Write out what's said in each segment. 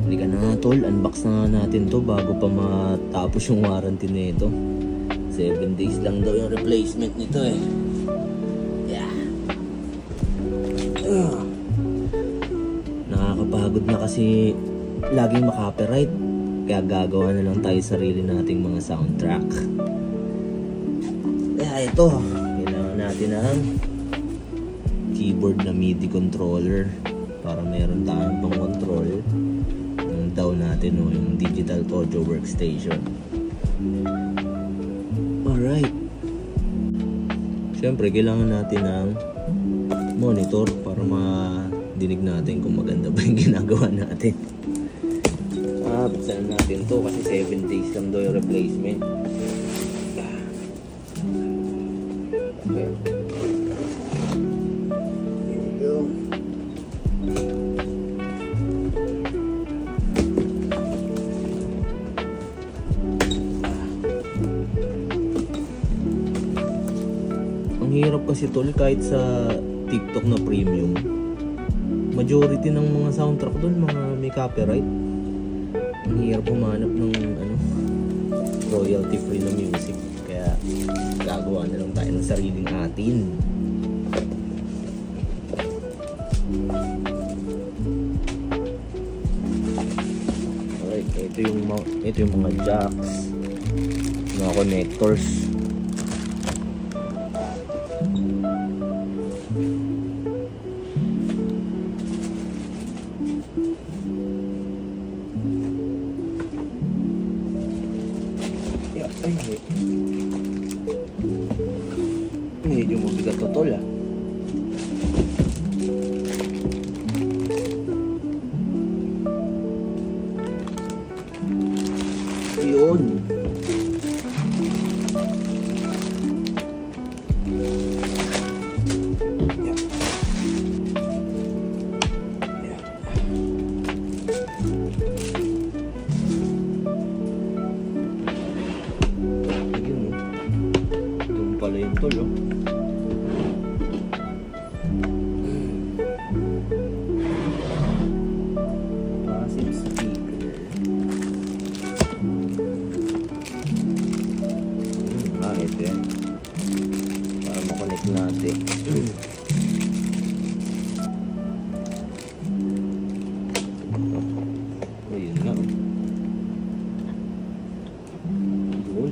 Halika na nga tol, unbox na natin to bago pa matapos yung warranty nito. 7 days lang daw yung replacement nito eh. Yeah. Nakakapagod na kasi laging maka-copyright. Kaya gagawa na lang tayo sarili nating mga soundtrack. Kaya ito, kailangan natin ng keyboard na MIDI controller para meron tayong pang control yung DAW natin, no? Yung digital audio workstation. Alright, syempre kailangan natin ng monitor para madinig natin kung maganda ba yung ginagawa natin. Buksan natin to kasi 7 days lang daw yung replacement. Okay. Ang hirap kasi tol, kahit sa TikTok na premium, majority ng mga soundtrack doon mga may copyright. Ang hirap humanap ng royalty free na music, kaya gagawa na lang tayo ng sariling atin. Alright, ito yung mga jacks, mga connectors. Ay, medyo mabigat to tol ah. Yun. Pala yung tol, oh. Passive speaker. Ito yan. Para makonect natin. Ayun nga, oh. Good.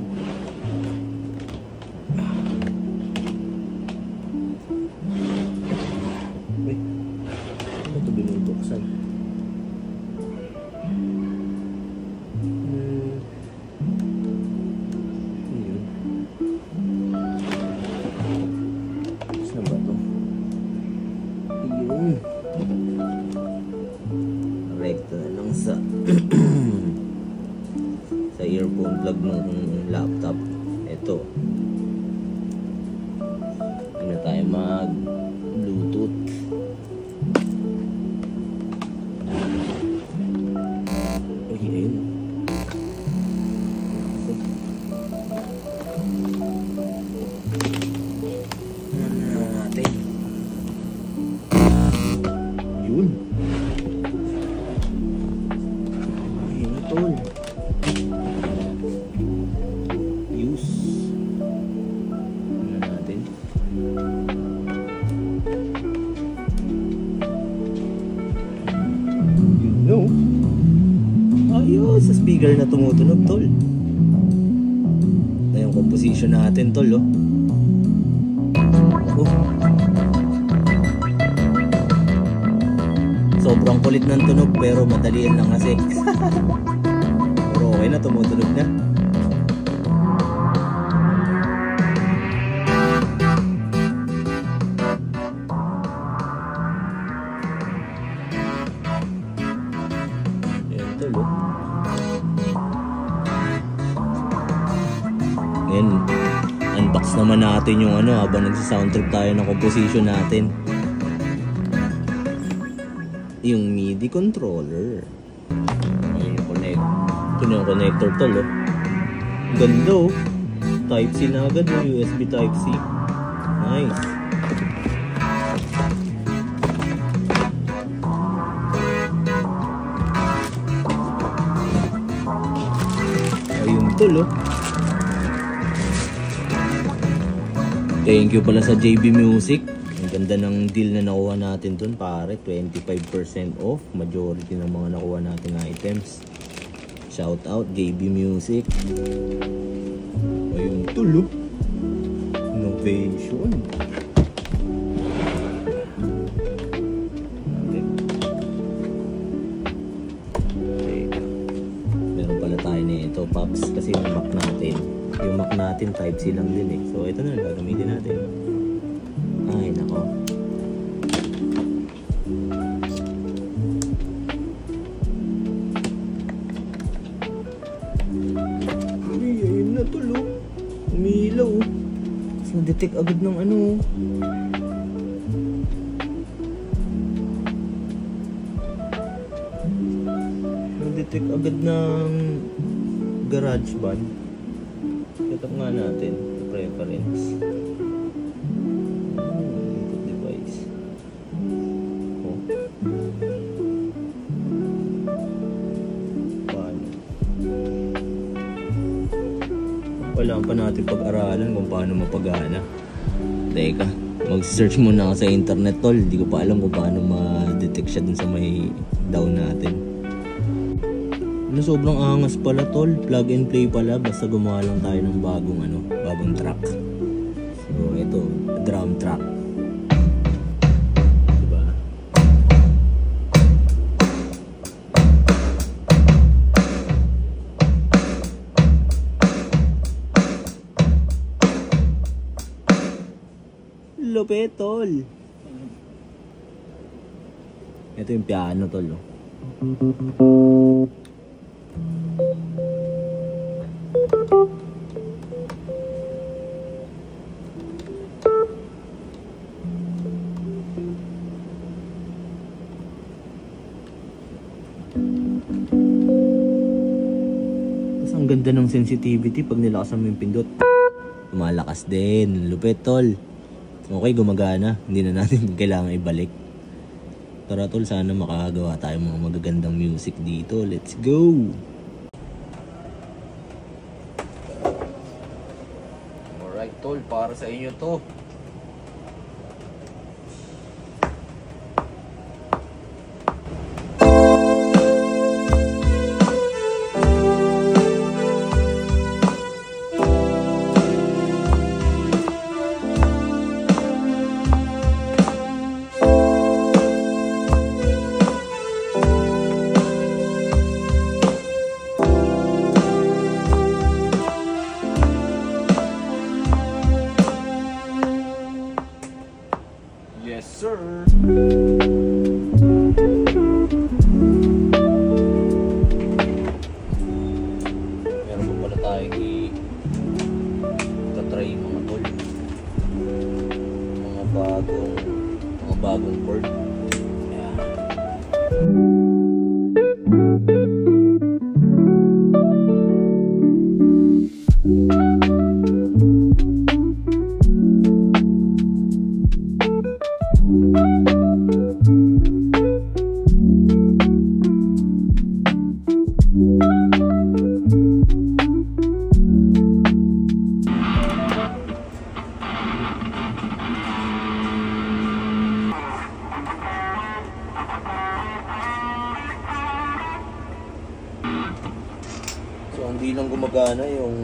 Ito binubuksan. Ayun. Saan ba ito? Ayun. Rekta na lang sa sa earphone plug ng laptop. Ito. Hindi na tayo mag Bluetooth. Ayun. Ano natin? Yun. Ayun na tol. Use. Ano natin? You know. Ayun, sa speaker na tumutunog tol. Ito yung composition natin tol, oh. Sobrang kulit ng tunog pero madalian lang kasi. Pero okay na, tumutunog na. Ayan tol, oh. Ngayon, unbox naman natin yung habang nagsa-soundtrip tayo ng composition natin. Yung MIDI controller. Ayun yung connect. Ito na yung connector tol, oh. Ganda, oh. Type-C na agad, oh. USB Type-C. Nice. tol, oh. Thank you pala sa JB Music. Ang ganda ng deal na nakuha natin dun, pare. 25% off. Majority ng mga nakuha natin items. Shout out JB Music. Ayun, tol, oh. Innovation. Pops, kasi yung Mac natin type C lang din eh. So ito na lang gagamitin natin. Ay nako, ayun na tulo, umilaw. So detect agad ng ano, detect agad ng GarageBand. Setup nga natin preference. Input device. Oh. Paano? Wala pa natin pag-aralan kung paano mapagana. Teka, mag-search muna ako sa internet, tol. Hindi ko pa alam kung paano ma-detect siya dun sa may down natin. Sobrang angas pala, tol. Plug and play pala, basta gumawa lang tayo ng bagong track. So ito, drum track. Diba? Lupit, tol. Ito yung piano, tol, oh. Ang ganda ng sensitivity pag nilakasan mo yung pindot. Lumalakas din. Lupit, tol. Okay, gumagana. Hindi na natin kailangan ibalik. Tara, tol, sana makagawa tayo mga magagandang music dito. Let's go! Alright, tol. Para sa inyo to. Yes, sir. Meron pa pala tayong i-try mga tol. Mga bagong chord. Yeah. So hindi lang gumagana yung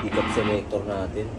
pickup selector natin.